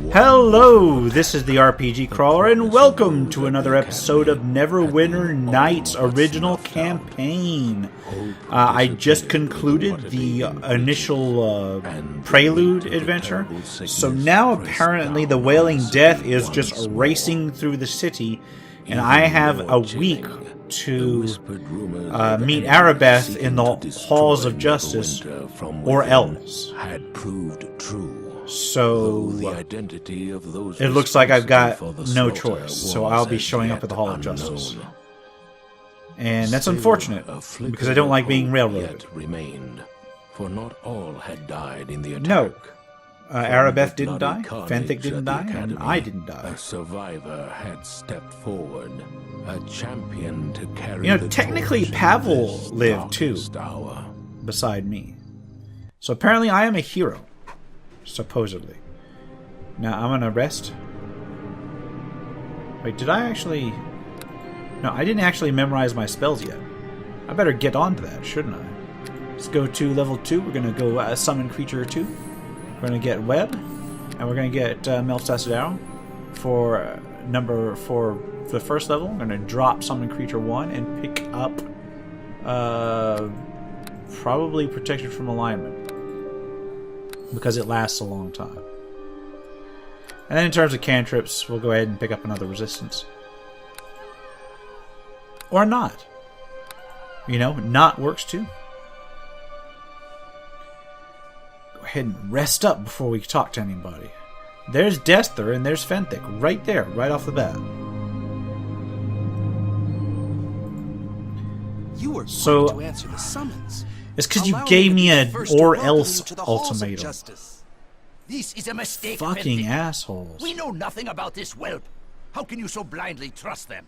Hello, this is the RPG Crawler, and welcome to another episode of Neverwinter Nights original campaign. I just concluded the initial prelude adventure, so now apparently the Wailing Death is just racing through the city, and I have a week to meet Aribeth in the halls of justice, or else. So it looks like I've got no choice, so I'll be showing up at the Hall of Justice. And that's unfortunate, because I don't like being railroaded. No, Aribeth didn't die, Fenthic didn't die, and I didn't die. A survivor had stepped forward, a champion to carry technically Pavel lived too, beside me. So apparently I am a hero. Supposedly. Now I'm gonna rest. Wait, did I actually... No, I didn't actually memorize my spells yet. I better get on to that, shouldn't I? Let's go to level 2. We're gonna go summon creature 2. We're gonna get web. And we're gonna get Melt's Acid Arrow for the first level. I'm gonna drop summon creature 1 and pick up probably Protection from Alignment, because it lasts a long time. And then in terms of cantrips, we'll go ahead and pick up another resistance. Or not. Not works too. Go ahead and rest up before we talk to anybody. There's Desther and there's Fenthic right there, right off the bat. You were going to answer the summons. It's because you gave me an or else ultimatum. This is a mistake. Fucking assholes. We know nothing about this whelp. How can you so blindly trust them?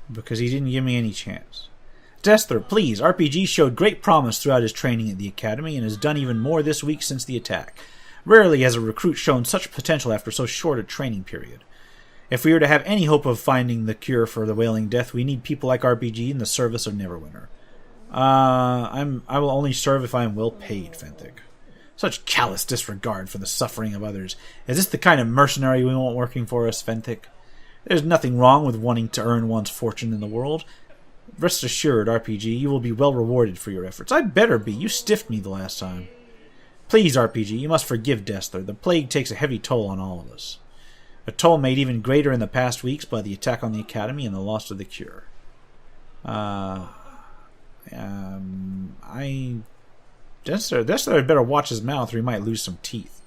Because he didn't give me any chance. Desther, please. RPG showed great promise throughout his training at the Academy and has done even more this week since the attack. Rarely has a recruit shown such potential after so short a training period. If we are to have any hope of finding the cure for the Wailing Death, we need people like RPG in the service of Neverwinter. I will only serve if I am well paid, Fenthic. Such callous disregard for the suffering of others. Is this the kind of mercenary we want working for us, Fenthic? There's nothing wrong with wanting to earn one's fortune in the world. Rest assured, RPG, you will be well rewarded for your efforts. I'd better be. You stiffed me the last time. Please, RPG, you must forgive Desther. The plague takes a heavy toll on all of us. A toll made even greater in the past weeks by the attack on the Academy and the loss of the cure. Desther had better watch his mouth or he might lose some teeth.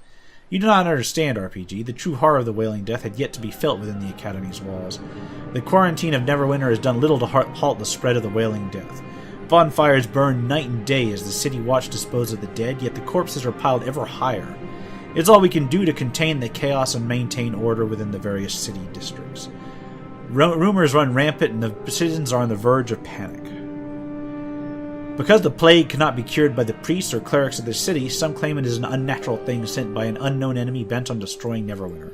You do not understand, RPG. The true horror of the Wailing Death had yet to be felt within the Academy's walls. The quarantine of Neverwinter has done little to halt the spread of the Wailing Death. Bonfires burn night and day as the city watch dispose of the dead, yet the corpses are piled ever higher. It's all we can do to contain the chaos and maintain order within the various city districts. Rumors run rampant and the citizens are on the verge of panic. Because the plague cannot be cured by the priests or clerics of the city, some claim it is an unnatural thing sent by an unknown enemy bent on destroying Neverwinter.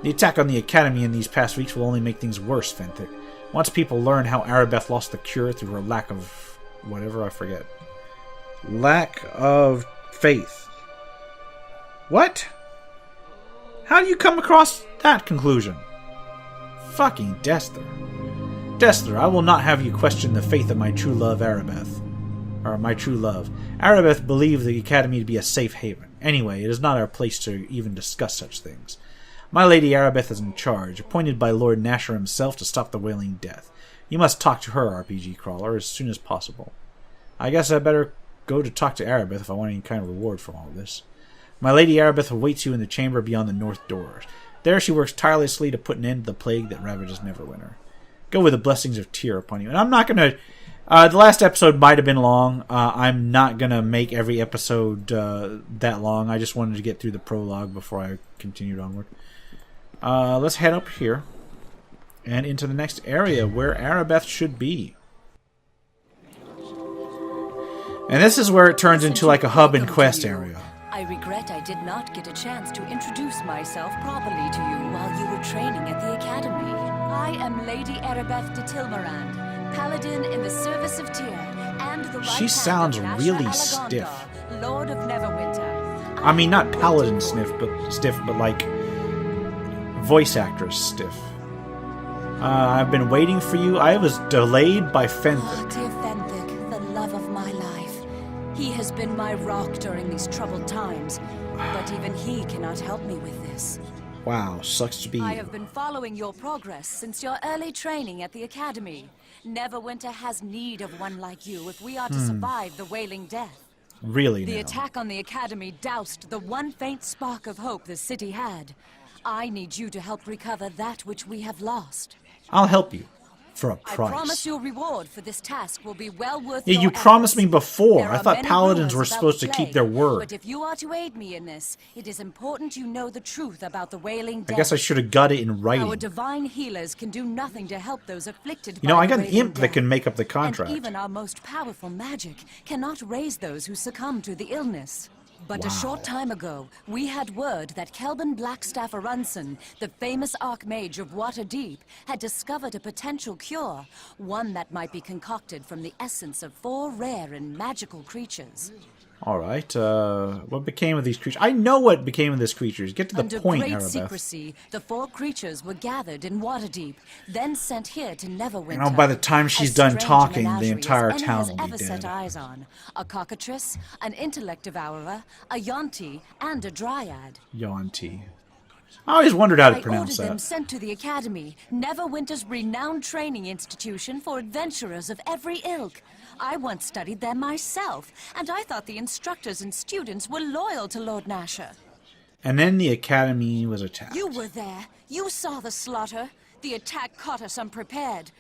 The attack on the Academy in these past weeks will only make things worse, Fenthic. Once people learn how Aribeth lost the cure through her lack of... whatever, I forget. Lack of faith. What? How do you come across that conclusion? Fucking Desther. Desther, I will not have you question the faith of my true love, Aribeth. Or my true love. Aribeth believed the Academy to be a safe haven. Anyway, it is not our place to even discuss such things. My lady Aribeth is in charge, appointed by Lord Nasher himself to stop the Wailing Death. You must talk to her, RPG Crawler, as soon as possible. I guess I better go to talk to Aribeth if I want any kind of reward from all this. My lady Aribeth awaits you in the chamber beyond the north doors. There she works tirelessly to put an end to the plague that ravages Neverwinter. Go with the blessings of Tyr upon you. And I'm not going to... the last episode might have been long. I'm not going to make every episode that long. I just wanted to get through the prologue before I continued onward. Let's head up here and into the next area where Aribeth should be. And this is where it turns into like a hub and quest area. I regret I did not get a chance to introduce myself properly to you while you were training at the Academy. I am Lady Aribeth de Tilmarand, Paladin in the service of Tyr, and the right She sounds hand of really Nasha stiff. Alagondar, Lord of Neverwinter. I mean, not paladin stiff, but like voice actress stiff. I've been waiting for you. I was delayed by Fenthic. Oh, dear Fenthic, the love of my life. He has been my rock during these troubled times, but even he cannot help me with this. Wow, sucks to be I you. have been following your progress since your early training at the Academy. Neverwinter has need of one like you if we are to survive the Wailing Death. Really The now. attack on the Academy doused the one faint spark of hope the city had. I need you to help recover that which we have lost. I'll help you. For a I price. promise your reward for this task will be well worth Yeah, your you promised me efforts. before. There I are thought many paladins rumors were about supposed to the keep plague, their word. But if you are to aid me in this, it is important you know the truth about the Wailing I Death. guess I should have got it in Our writing. divine healers can do nothing to help those afflicted You know, by I the got an Wailing imp that Death. can make up the contract. And even our most powerful magic cannot raise those who succumb to the illness. But Wow. a short time ago, we had word that Kelvin Blackstaff Arunson, the famous Archmage of Waterdeep, had discovered a potential cure, one that might be concocted from the essence of 4 rare and magical creatures. Alright, what became of these creatures? I know what became of these creatures. Get to the Under point, great Aribeth. secrecy, the 4 creatures were gathered in Waterdeep, then sent here to Neverwinter. You know, by the time she's As done strange a talking, the menagerie as entire any town has will be ever set dead. eyes on. A cockatrice, an intellect devourer, a yonti, and a dryad. Yonti. I always wondered how to I pronounce ordered them that. sent to the Academy, Neverwinter's renowned training institution for adventurers of every ilk. I once studied there myself, and I thought the instructors and students were loyal to Lord Nasher. And then the academy was attacked. You were there. You saw the slaughter. The attack caught us unprepared.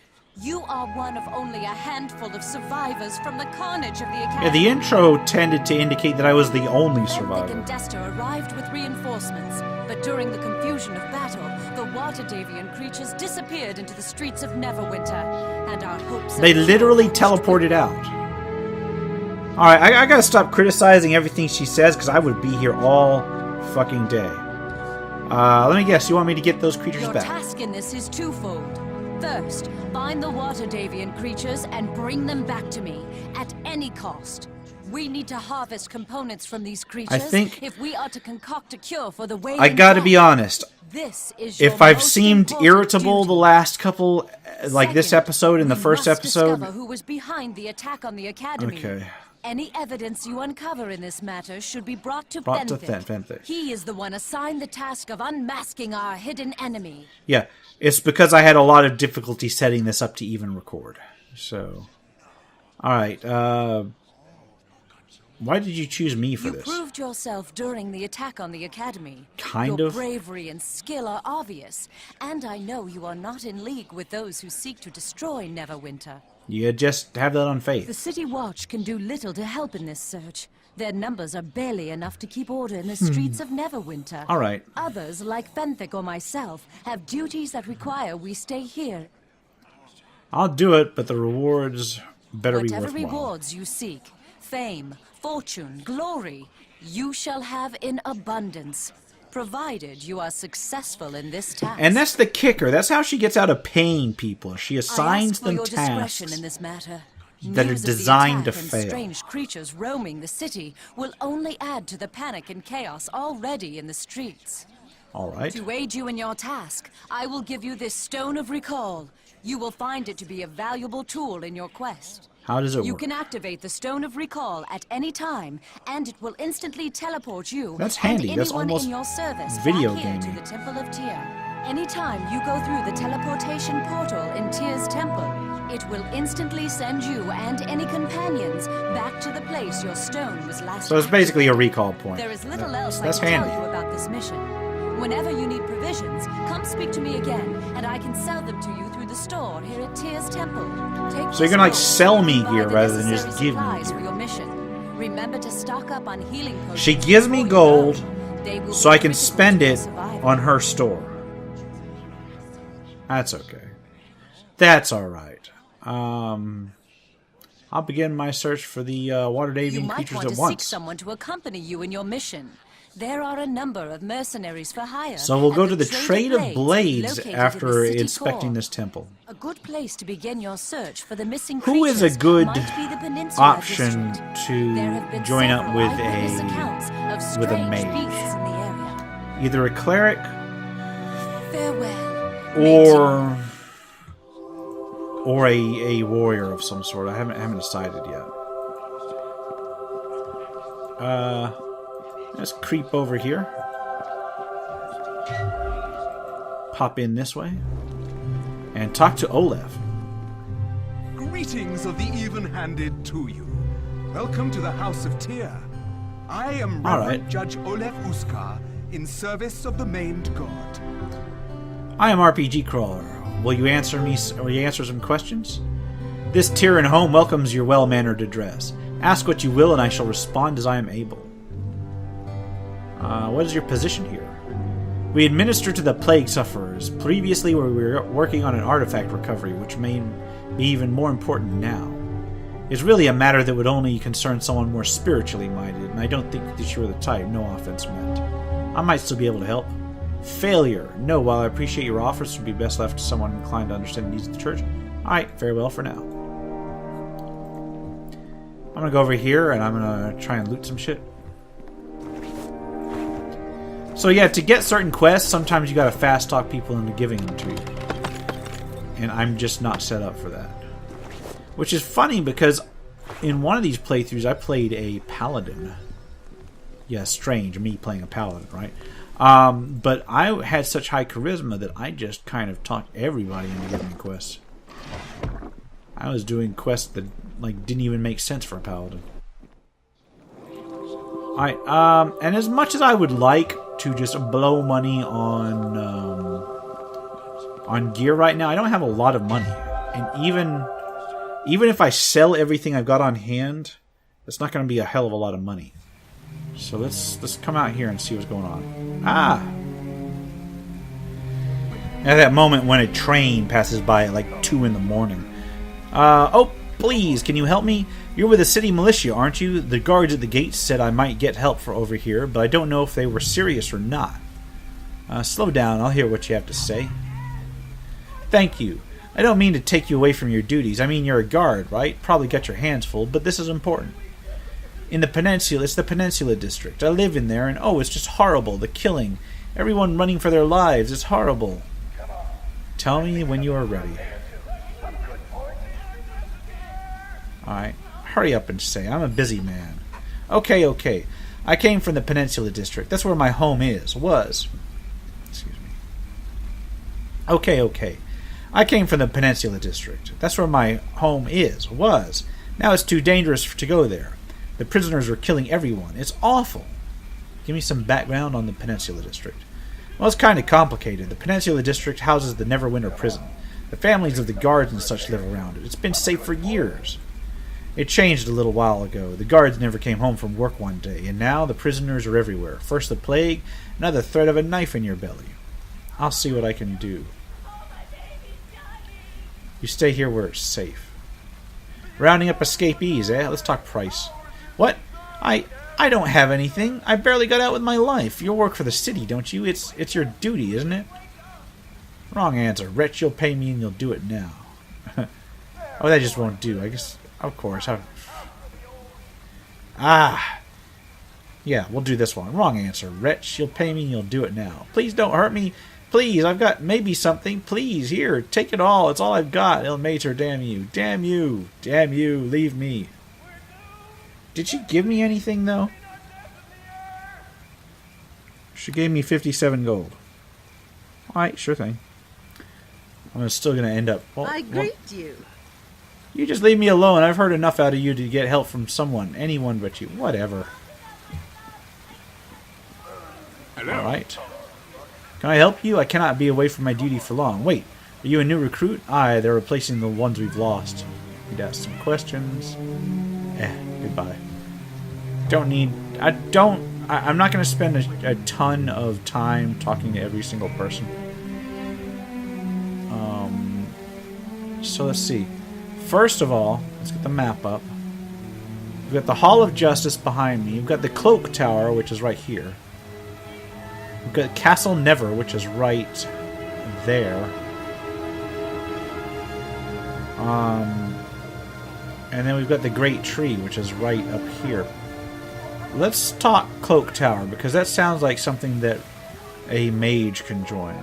You are one of only a handful of survivors from the carnage of the Academy. Yeah, the intro tended to indicate that I was the only Fenthic survivor. and Dester arrived with reinforcements, but during the confusion of battle, the Waterdavian creatures disappeared into the streets of Neverwinter, and our hopes... They of literally cure vanished with teleported out. Alright, I gotta stop criticizing everything she says, because I would be here all fucking day. Let me guess, you want me to get those creatures Your back? task in this is twofold. First, find the Waterdavian creatures and bring them back to me, at any cost. We need to harvest components from these creatures think- if we are to concoct a cure for the Wailing I gotta Death. be honest. This is your If I've most seemed important irritable the duty. last couple, like this Second, episode and the we first must episode... discover who was behind the attack on the Academy. Okay. Any evidence you uncover in this matter should be brought to Brought to Fenthic. Fenthic. He is the one assigned the task of unmasking our hidden enemy. Yeah, it's because I had a lot of difficulty setting this up to even record. So, alright, why did you choose me for You this? proved yourself during the attack on the Academy. Kind Your of. bravery and skill are obvious, and I know you are not in league with those who seek to destroy Neverwinter. You just have that on The faith. City Watch can do little to help in this search. Their numbers are barely enough to keep order in the streets of Neverwinter. All right. Others, like Fenthic or myself, have duties that require we stay here. I'll do it, but the rewards better be Whatever worthwhile. rewards you seek, fame, fortune, glory, you shall have in abundance, provided you are successful in this task. And that's the kicker. That's how she gets out of paying people. She I assigns ask for them your discretion tasks in this matter. that are News of the designed to attack and fail. strange creatures roaming the city will only add to the panic and chaos already in the streets. All right. To aid you in your task, I will give you this Stone of Recall. You will find it to be a valuable tool in your quest. How does it You work? can activate the Stone of Recall at any time, and it will instantly teleport you That's and handy. That's anyone almost in your service video back here gamey. to the Temple of Tyr. Anytime you go through the teleportation portal in Tyr's temple, it will instantly send you and any companions back to the place your stone was last So it's basically a recall point. There is little else I That's can handy. tell you about this mission. Whenever you need provisions, come speak to me again, and I can sell them to you through the store here at Tyr's temple. Take So you're gonna, like, this sell gold me and buy gear the rather than necessary just give me supplies gear. for your mission. Remember to stock up on healing potions. She gives me before you gold go. They will so be I can critical spend to your it survival. on her store. That's okay. That's alright. I'll begin my search for the You Waterdavian might creatures want at to seek once. someone to accompany you in your mission. There are a number of mercenaries for hire. So we'll at go to the Trade of Blades Blades located in after the city inspecting core. this temple. A good place to begin your search for the missing Who is a creatures good might be the Peninsula option District. to There have been join up several with eyewitness a accounts of with a strange mage. beasts in the area. Either a cleric Farewell. or a warrior of some sort. I haven't decided yet. Let's creep over here. Pop in this way. And talk to Olaf. Greetings of the even-handed to you. Welcome to the House of Tyr. I am All Reverend right. Judge Olaf Uskar, in service of the maimed god. I am RPG Crawler. Will you answer some questions? This Tyrian home welcomes your well-mannered address. Ask what you will, and I shall respond as I am able. What is your position here? We administer to the plague sufferers. Previously, we were working on an artifact recovery, which may be even more important now. It's really a matter that would only concern someone more spiritually minded, and I don't think that you're the type. No offense meant. I might still be able to help. Failure. No, while I appreciate your offers, it would be best left to someone inclined to understand the needs of the church. Alright, farewell for now. I'm gonna go over here, and I'm gonna try and loot some shit. So yeah, to get certain quests, sometimes you gotta fast talk people into giving them to you. And I'm just not set up for that. Which is funny, because in one of these playthroughs, I played a paladin. Yeah, strange, me playing a paladin, right? But I had such high charisma that I just kind of talked everybody into giving me quests. I was doing quests that didn't even make sense for a paladin. Alright, and as much as I would like to just blow money on gear right now, I don't have a lot of money. And even if I sell everything I've got on hand, it's not going to be a hell of a lot of money. So let's come out here and see what's going on. Ah! At that moment when a train passes by at like 2 in the morning. Oh, please, can you help me? You're with the city militia, aren't you? The guards at the gates said I might get help for over here, but I don't know if they were serious or not. Slow down, I'll hear what you have to say. Thank you. I don't mean to take you away from your duties. I mean, you're a guard, right? Probably got your hands full, but this is important. In the peninsula, it's the Peninsula District. I live in there, and oh, it's just horrible. The killing. Everyone running for their lives. It's horrible. Tell me when you are ready. Alright. Hurry up and say. I'm a busy man. Okay. I came from the Peninsula District. That's where my home was. Excuse me. Okay. I came from the Peninsula District. That's where my home was. Now it's too dangerous to go there. The prisoners are killing everyone. It's awful. Give me some background on the Peninsula District. Well, it's kind of complicated. The Peninsula District houses the Neverwinter prison. The families of the guards and such live around it. It's been safe for years. It changed a little while ago. The guards never came home from work one day, and now the prisoners are everywhere. First the plague, now the threat of a knife in your belly. I'll see what I can do. You stay here where it's safe. Rounding up escapees, eh? Let's talk price. What? I don't have anything. I barely got out with my life. You work for the city, don't you? It's your duty, isn't it? Wrong answer. Wretch, you'll pay me and you'll do it now. Oh, that just won't do. I guess, of course. Yeah, we'll do this one. Wrong answer. Wretch, you'll pay me and you'll do it now. Please don't hurt me. Please, I've got maybe something. Please, here, take it all. It's all I've got. El Mater, damn you. Damn you. Damn you. Leave me. Did she give me anything, though? She gave me 57 gold. Alright, sure thing. I'm still going to end up... Well, I greet you. You just leave me alone. I've heard enough out of you to get help from someone. Anyone but you. Whatever. Alright. Can I help you? I cannot be away from my duty for long. Wait, are you a new recruit? Aye, they're replacing the ones we've lost. Need to ask some questions. Goodbye. I'm not going to spend a ton of time talking to every single person. So let's see. First of all, let's get the map up. We've got the Hall of Justice behind me. We've got the Cloak Tower, which is right here. We've got Castle Never, which is right there. And then we've got the Great Tree, which is right up here. Let's talk Cloak Tower, because that sounds like something that a mage can join.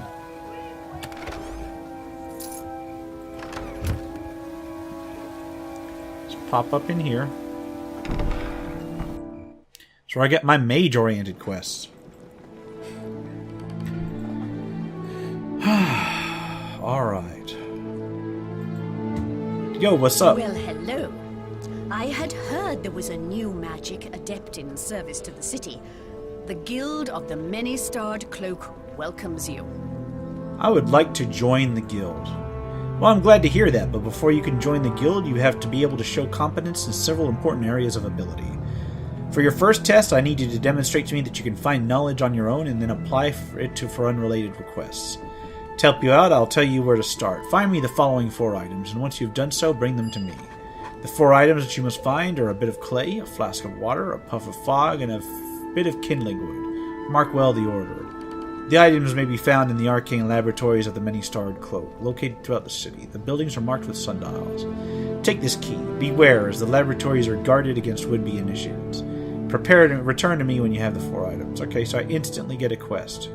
Let's pop up in here. That's where I get my mage-oriented quests. Alright. Yo, what's up? Well, hello. I had heard there was a new magic adept in service to the city. The Guild of the Many-Starred Cloak welcomes you. I would like to join the guild. Well, I'm glad to hear that, but before you can join the guild, you have to be able to show competence in several important areas of ability. For your first test, I need you to demonstrate to me that you can find knowledge on your own and then apply for unrelated requests. To help you out, I'll tell you where to start. Find me the following 4 items, and once you've done so, bring them to me. The 4 items that you must find are a bit of clay, a flask of water, a puff of fog, and a bit of kindling wood. Mark well the order. The items may be found in the arcane laboratories of the Many-Starred Cloak, located throughout the city. The buildings are marked with sundials. Take this key. Beware, as the laboratories are guarded against would-be initiates. Prepare to return to me when you have the 4 items. Okay, so I instantly get a quest.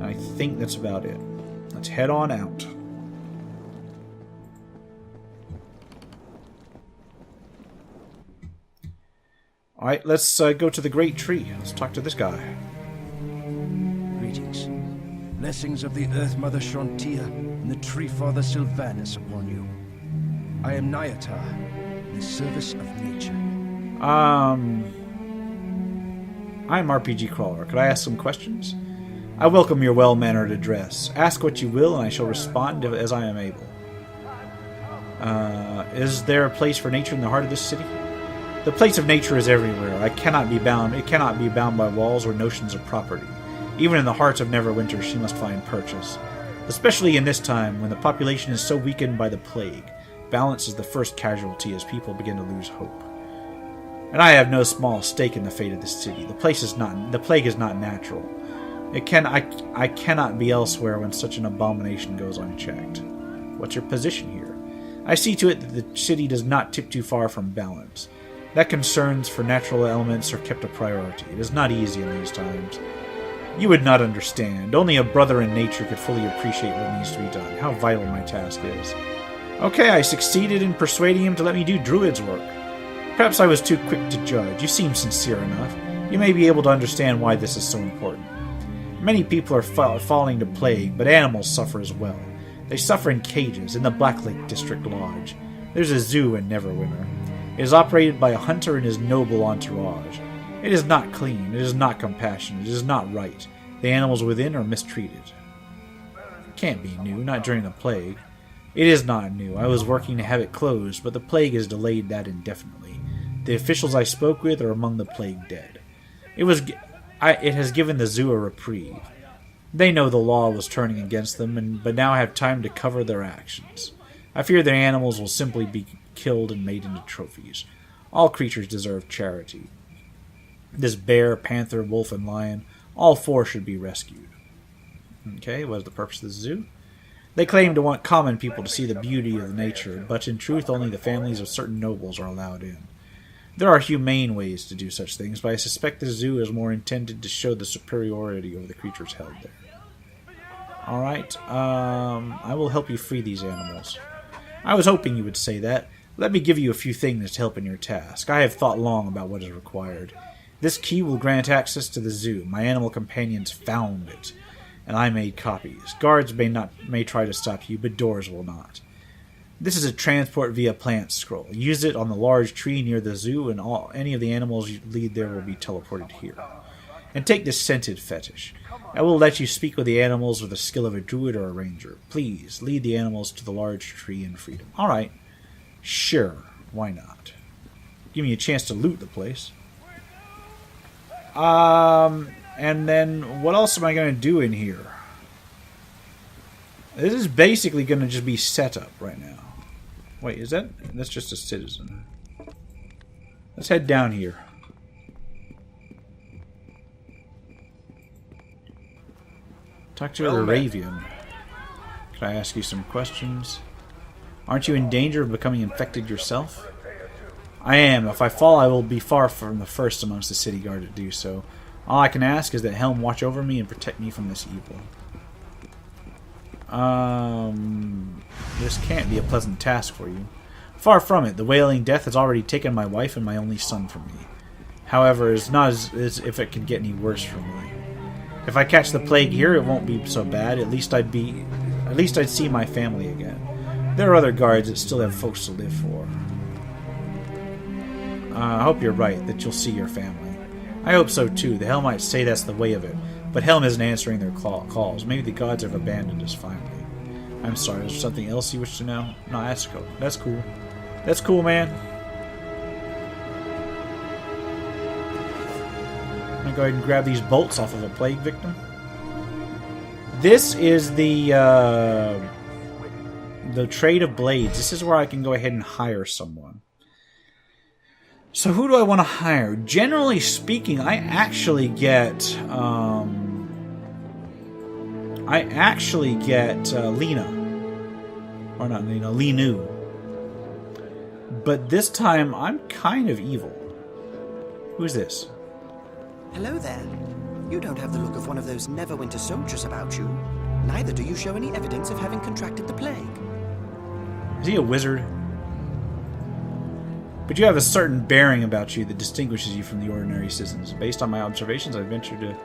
I think that's about it. Let's head on out. Alright, let's go to the Great Tree. Let's talk to this guy. Greetings. Blessings of the Earth Mother Shantia and the Tree Father Sylvanus upon you. I am Nyatar, in the service of nature. I'm RPG Crawler. Could I ask some questions? I welcome your well-mannered address. Ask what you will, and I shall respond as I am able. Is there a place for nature in the heart of this city? The place of nature is everywhere. It cannot be bound by walls or notions of property. Even in the hearts of Neverwinter, she must find purchase. Especially in this time, when the population is so weakened by the plague. Balance is the first casualty as people begin to lose hope. And I have no small stake in the fate of this city. The plague is not natural. I cannot be elsewhere when such an abomination goes unchecked. What's your position here? I see to it that the city does not tip too far from balance. That concerns for natural elements are kept a priority. It is not easy in these times. You would not understand. Only a brother in nature could fully appreciate what needs to be done, how vital my task is. Okay, I succeeded in persuading him to let me do Druid's work. Perhaps I was too quick to judge. You seem sincere enough. You may be able to understand why this is so important. Many people are falling to plague, but animals suffer as well. They suffer in cages, in the Black Lake District Lodge. There's a zoo in Neverwinter. It is operated by a hunter and his noble entourage. It is not clean, it is not compassionate, it is not right. The animals within are mistreated. It can't be new, not during the plague. It is not new. I was working to have it closed, but the plague has delayed that indefinitely. The officials I spoke with are among the plague dead. It has given the zoo a reprieve. They know the law was turning against them, but now have time to cover their actions. I fear their animals will simply be killed and made into trophies. All creatures deserve charity. This bear, panther, wolf, and lion, all 4 should be rescued. Okay, what is the purpose of the zoo? They claim to want common people to see the beauty of nature, but in truth only the families of certain nobles are allowed in. There are humane ways to do such things, but I suspect the zoo is more intended to show the superiority over the creatures held there. Alright, I will help you free these animals. I was hoping you would say that. Let me give you a few things to help in your task. I have thought long about what is required. This key will grant access to the zoo. My animal companions found it, and I made copies. Guards may try to stop you, but doors will not. This is a transport via plant scroll. Use it on the large tree near the zoo, and any of the animals you lead there will be teleported here. And take this scented fetish. I will let you speak with the animals with the skill of a druid or a ranger. Please, lead the animals to the large tree in freedom. Alright. Sure. Why not? Give me a chance to loot the place. And then, what else am I going to do in here? This is basically going to just be setup right now. Wait, is that... That's just a citizen. Let's head down here. Talk to Arabian. Can I ask you some questions? Aren't you in danger of becoming infected yourself? I am. If I fall, I will be far from the first amongst the city guard to do so. All I can ask is that Helm watch over me and protect me from this evil. This can't be a pleasant task for you. Far from it. The Wailing Death has already taken my wife and my only son from me. However, it's not as if it could get any worse for me. If I catch the plague here, it won't be so bad. At least I'd see my family again. There are other guards that still have folks to live for. I hope you're right, that you'll see your family. I hope so too. The Helm might say that's the way of it, but Helm isn't answering their calls. Maybe the gods have abandoned us finally. I'm sorry, is there something else you wish to know? No, that's cool. That's cool. That's cool, man. I'm gonna go ahead and grab these bolts off of a plague victim. This is the trade of blades. This is where I can go ahead and hire someone. So who do I want to hire? Generally speaking, I actually get Lena. Or not Lena, Linu. But this time, I'm kind of evil. Who's this? Hello there. You don't have the look of one of those Neverwinter soldiers about you. Neither do you show any evidence of having contracted the plague. Is he a wizard? But you have a certain bearing about you that distinguishes you from the ordinary citizens. Based on my observations, I venture to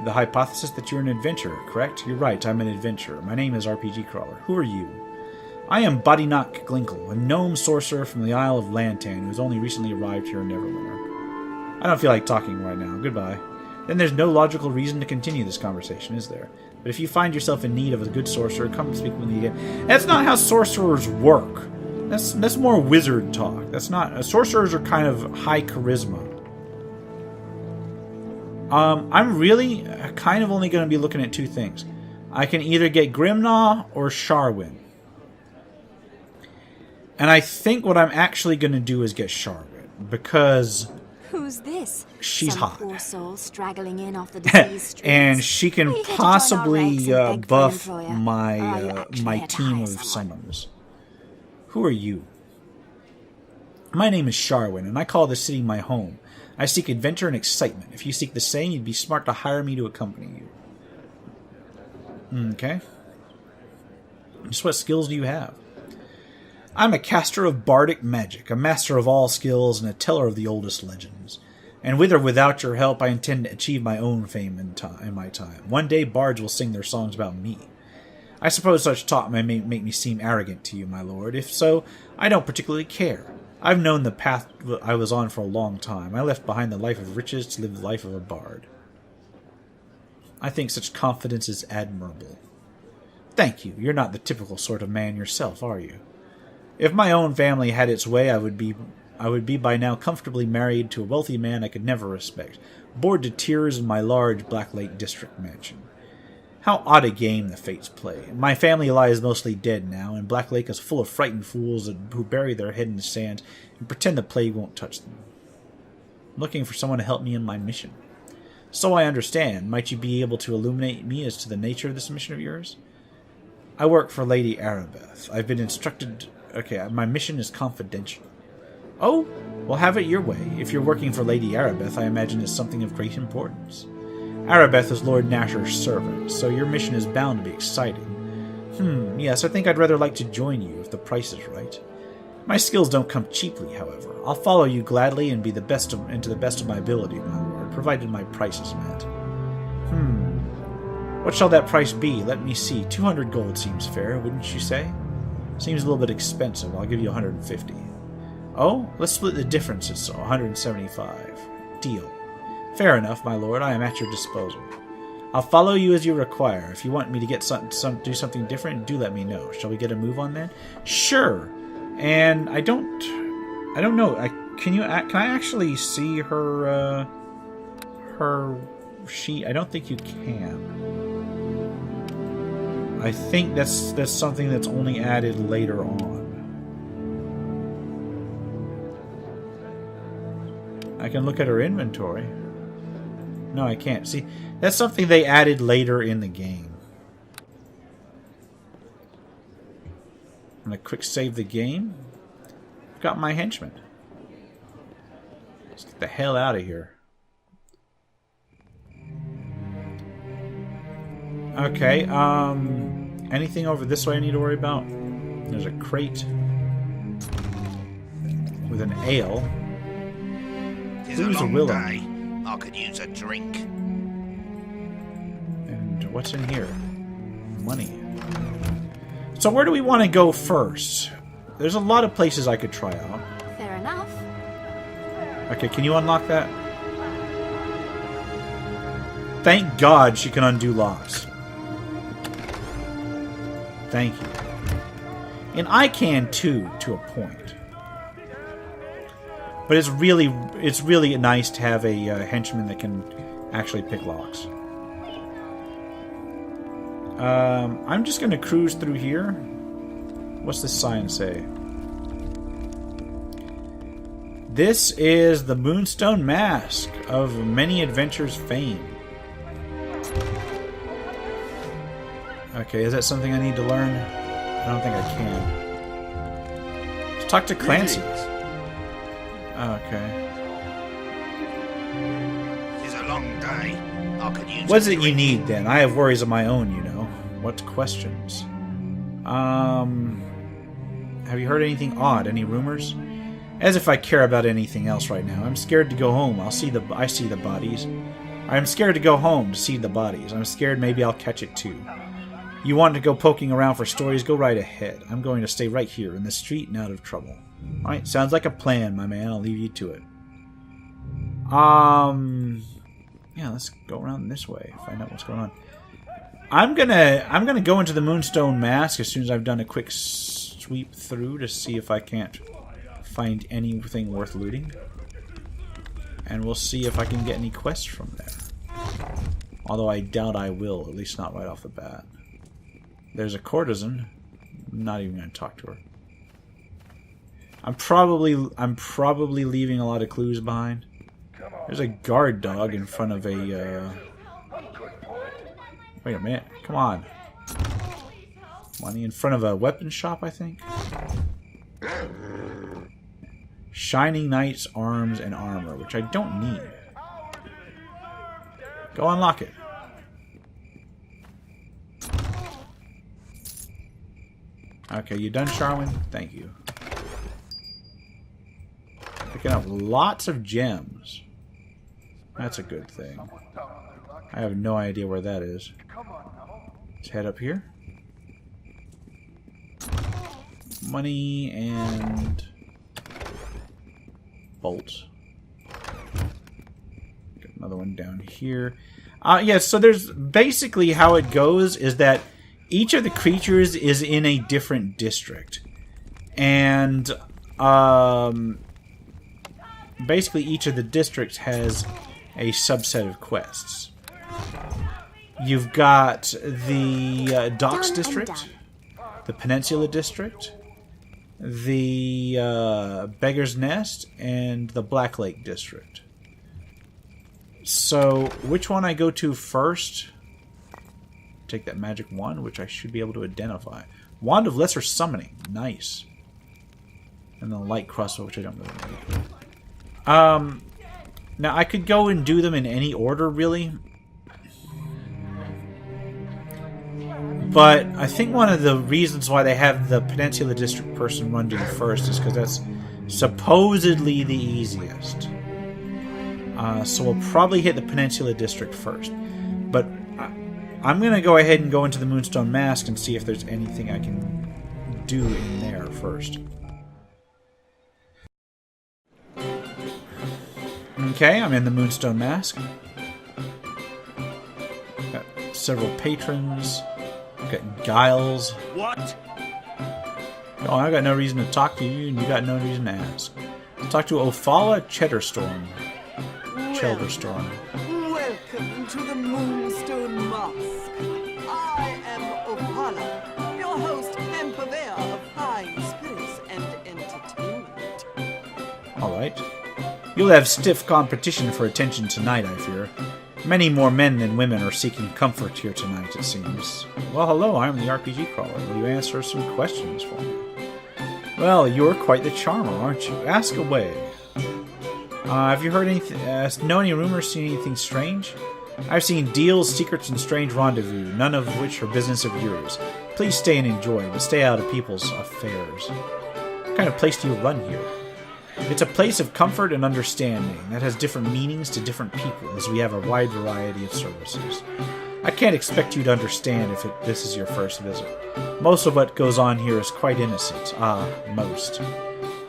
the hypothesis that you're an adventurer, correct? You're right, I'm an adventurer. My name is RPG Crawler. Who are you? I am Bodynock Glinkle, a gnome sorcerer from the Isle of Lantan who has only recently arrived here in Neverwinter. I don't feel like talking right now. Goodbye. Then there's no logical reason to continue this conversation, is there? But if you find yourself in need of a good sorcerer, come and speak with me again. That's not how sorcerers work. That's more wizard talk. That's not... sorcerers are kind of high charisma. I'm really kind of only going to be looking at two things. I can either get Grimnaw or Sharwin. And I think what I'm actually going to do is get Sharwin. Because... Who's this? She's Some hot. Poor soul straggling in off the diseased streets. And she can Are you here to join our possibly ranks and beg for an buff employer? my Or are you actually my here to team hire of someone? summons. Who are you? My name is Sharwin, and I call this city my home. I seek adventure and excitement. If you seek the same, you'd be smart to hire me to accompany you. Okay. Just what skills do you have? I'm a caster of bardic magic, a master of all skills, and a teller of the oldest legends. And with or without your help, I intend to achieve my own fame in my time. One day, bards will sing their songs about me. I suppose such talk may make me seem arrogant to you, my lord. If so, I don't particularly care. I've known the path I was on for a long time. I left behind the life of riches to live the life of a bard. I think such confidence is admirable. Thank you. You're not the typical sort of man yourself, are you? If my own family had its way, I would be by now comfortably married to a wealthy man I could never respect, bored to tears in my large Black Lake district mansion. How odd a game the fates play. My family lies mostly dead now, and Black Lake is full of frightened fools who bury their head in the sand and pretend the plague won't touch them. I'm looking for someone to help me in my mission. So I understand. Might you be able to illuminate me as to the nature of this mission of yours? I work for Lady Aribeth. I've been instructed... Okay, my mission is confidential. Oh, well, have it your way. If you're working for Lady Aribeth, I imagine it's something of great importance. Aribeth is Lord Nasher's servant, so your mission is bound to be exciting. Yes, I think I'd rather like to join you if the price is right. My skills don't come cheaply, however. I'll follow you gladly and be to the best of my ability, my lord, provided my price is met. What shall that price be? Let me see. 200 gold seems fair, wouldn't you say? Seems a little bit expensive. I'll give you 150. Oh, let's split the difference. It's 175. Deal. Fair enough, my lord. I am at your disposal. I'll follow you as you require. If you want me to get do something different, do let me know. Shall we get a move on then? Sure. And I don't know. Can I actually see her sheet? I don't think you can. I think that's something that's only added later on. I can look at her inventory. No, I can't. See, that's something they added later in the game. I'm going to quick save the game. I've got my henchman. Let's get the hell out of here. Okay, anything over this way I need to worry about? There's a crate with an ale. It's a long day. I could use a drink. And what's in here? Money. So where do we want to go first? There's a lot of places I could try out. Fair enough. Okay, can you unlock that? Thank God she can undo locks. Thank you. And I can too, to a point. But it's really nice to have a henchman that can actually pick locks. I'm just going to cruise through here. What's this sign say? This is the Moonstone Mask of many adventures fame. Okay, is that something I need to learn? I don't think I can. Let's talk to Clancy. Okay. It's a long day. I could use What is it you need, then? I have worries of my own, you know. What questions? Have you heard anything odd? Any rumors? As if I care about anything else right now. I'm scared to go home. I see the bodies. I'm scared to go home to see the bodies. I'm scared maybe I'll catch it too. You want to go poking around for stories? Go right ahead. I'm going to stay right here in the street and out of trouble. Alright, sounds like a plan, my man. I'll leave you to it. Yeah, let's go around this way. Find out what's going on. I'm gonna go into the Moonstone Mask as soon as I've done a quick sweep through to see if I can't find anything worth looting. And we'll see if I can get any quests from there. Although I doubt I will, at least not right off the bat. There's a courtesan. I'm not even going to talk to her. I'm probably leaving a lot of clues behind. There's a guard dog in front of a wait a minute. Come on. Money in front of a weapon shop, I think. Shining Knight's arms and armor, which I don't need. Go unlock it. Okay, you done, Charwin? Thank you. Picking up lots of gems. That's a good thing. I have no idea where that is. Let's head up here. Money and bolts. Got another one down here. Yeah, so there's basically how it goes is that each of the creatures is in a different district. And basically each of the districts has a subset of quests. You've got the Docks District, the Peninsula District, the Beggar's Nest, and the Black Lake District. So, which one I go to first? Take that magic wand, which I should be able to identify. Wand of Lesser Summoning. Nice. And the light crossbow, which I don't really need. Now, I could go and do them in any order, really. But I think one of the reasons why they have the Peninsula District person run to first is because that's supposedly the easiest. So we'll probably hit the Peninsula District first. But I'm going to go ahead and go into the Moonstone Mask and see if there's anything I can do in there first. Okay, I'm in the Moonstone Mask. Got several patrons. Got Giles. What? Oh, I got no reason to talk to you, and you got no reason to ask. Let's talk to Ophala Cheddarstorm. Chelderstorm. Welcome to the Moonstone Mask. I am Ophala, your host and purveyor of fine spirits and entertainment. Alright. You'll have stiff competition for attention tonight, I fear. Many more men than women are seeking comfort here tonight, it seems. Well, hello, I'm the RPG Crawler. Will you answer some questions for me? Well, you're quite the charmer, aren't you? Ask away. Have you heard anything? Know any rumors? Seen anything strange? I've seen deals, secrets, and strange rendezvous, none of which are business of yours. Please stay and enjoy, but stay out of people's affairs. What kind of place do you run here? It's a place of comfort and understanding that has different meanings to different people, as we have a wide variety of services. I can't expect you to understand if this is your first visit. Most of what goes on here is quite innocent. Most.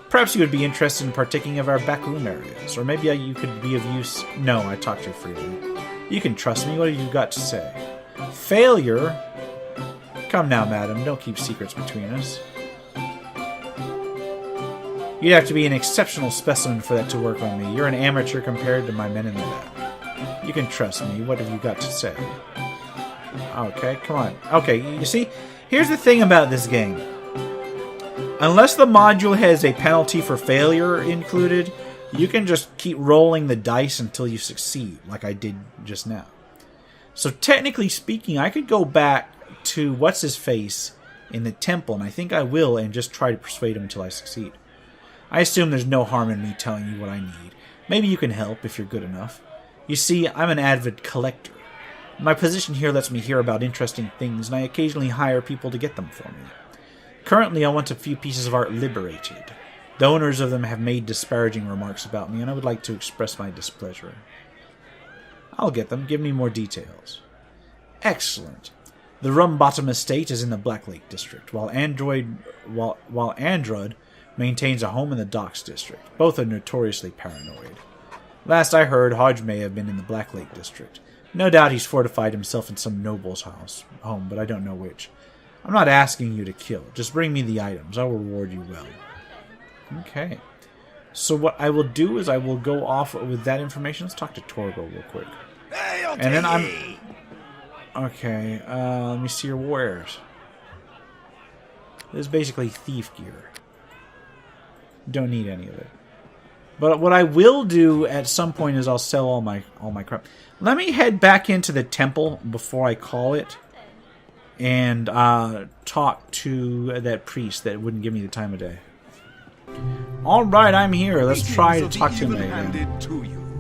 Perhaps you would be interested in partaking of our backroom areas, or maybe you could be of use. No, I talk too freely. You can trust me. What have you got to say? Failure? Come now, madam. Don't keep secrets between us. You'd have to be an exceptional specimen for that to work on me. You're an amateur compared to my men in the lab. You can trust me. What have you got to say? Okay, come on. Okay, you see? Here's the thing about this game. Unless the module has a penalty for failure included, you can just keep rolling the dice until you succeed, like I did just now. So technically speaking, I could go back to What's-His-Face in the temple, and I think I will, and just try to persuade him until I succeed. I assume there's no harm in me telling you what I need. Maybe you can help if you're good enough. You see, I'm an avid collector. My position here lets me hear about interesting things, and I occasionally hire people to get them for me. Currently, I want a few pieces of art liberated. The owners of them have made disparaging remarks about me, and I would like to express my displeasure. I'll get them. Give me more details. Excellent. The Rum Bottom Estate is in the Black Lake District, while Android maintains a home in the Docks District. Both are notoriously paranoid. Last I heard, Hodge may have been in the Black Lake District. No doubt he's fortified himself in some noble's home, but I don't know which. I'm not asking you to kill. Just bring me the items. I will reward you well. Okay. So what I will do is I will go off with that information. Let's talk to Torgo real quick. And then I'm... Okay, let me see your wares. This is basically thief gear. Don't need any of it. But what I will do at some point is I'll sell all my crap. Let me head back into the temple before I call it, and talk to that priest that wouldn't give me the time of day. All right, I'm here. Let's try to talk to him again.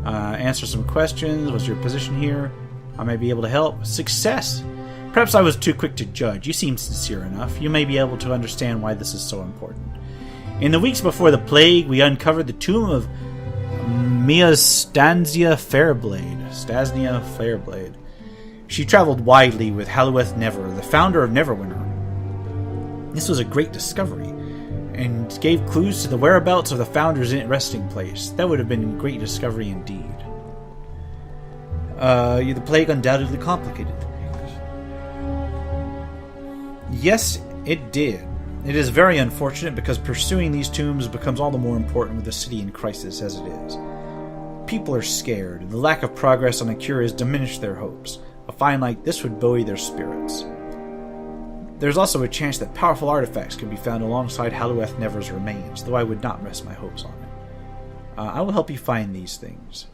Answer some questions. What's your position here? I may be able to help. Success. Perhaps I was too quick to judge. You seem sincere enough. You may be able to understand why this is so important. In the weeks before the plague, we uncovered the tomb of Stasia Fairblade. She traveled widely with Aribeth Never, the founder of Neverwinter. This was a great discovery, and gave clues to the whereabouts of the founder's resting place. That would have been a great discovery indeed. The plague undoubtedly complicated things. Yes, it did. It is very unfortunate because pursuing these tombs becomes all the more important with the city in crisis as it is. People are scared, and the lack of progress on a cure has diminished their hopes. A find like this would buoy their spirits. There's also a chance that powerful artifacts could be found alongside Aribeth Never's remains, though I would not rest my hopes on it. I will help you find these things.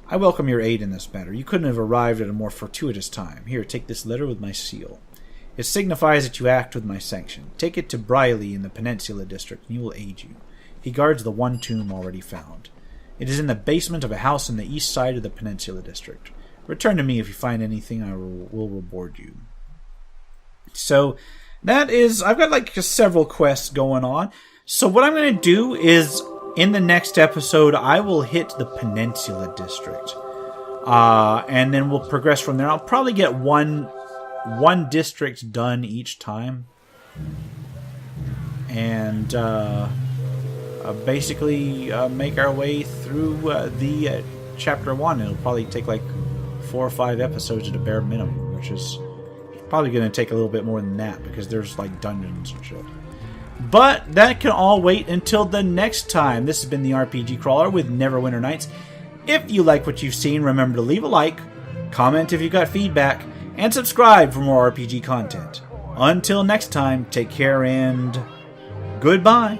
I welcome your aid in this matter. You couldn't have arrived at a more fortuitous time. Here, take this letter with my seal. It signifies that you act with my sanction. Take it to Briley in the Peninsula District, and he will aid you. He guards the one tomb already found. It is in the basement of a house in the east side of the Peninsula District. Return to me if you find anything. I will reward you. So, that is... I've got like several quests going on. So what I'm going to do is, in the next episode, I will hit the Peninsula District. And then we'll progress from there. I'll probably get one district done each time, and basically make our way through the chapter 1. It'll probably take like 4 or 5 episodes at a bare minimum, which is probably going to take a little bit more than that because there's like dungeons and shit. But that can all wait until the next time. This has been the RPG Crawler with Neverwinter Nights. If you like what you've seen, remember to leave a like, comment if you got feedback, and subscribe for more RPG content. Until next time, take care and goodbye.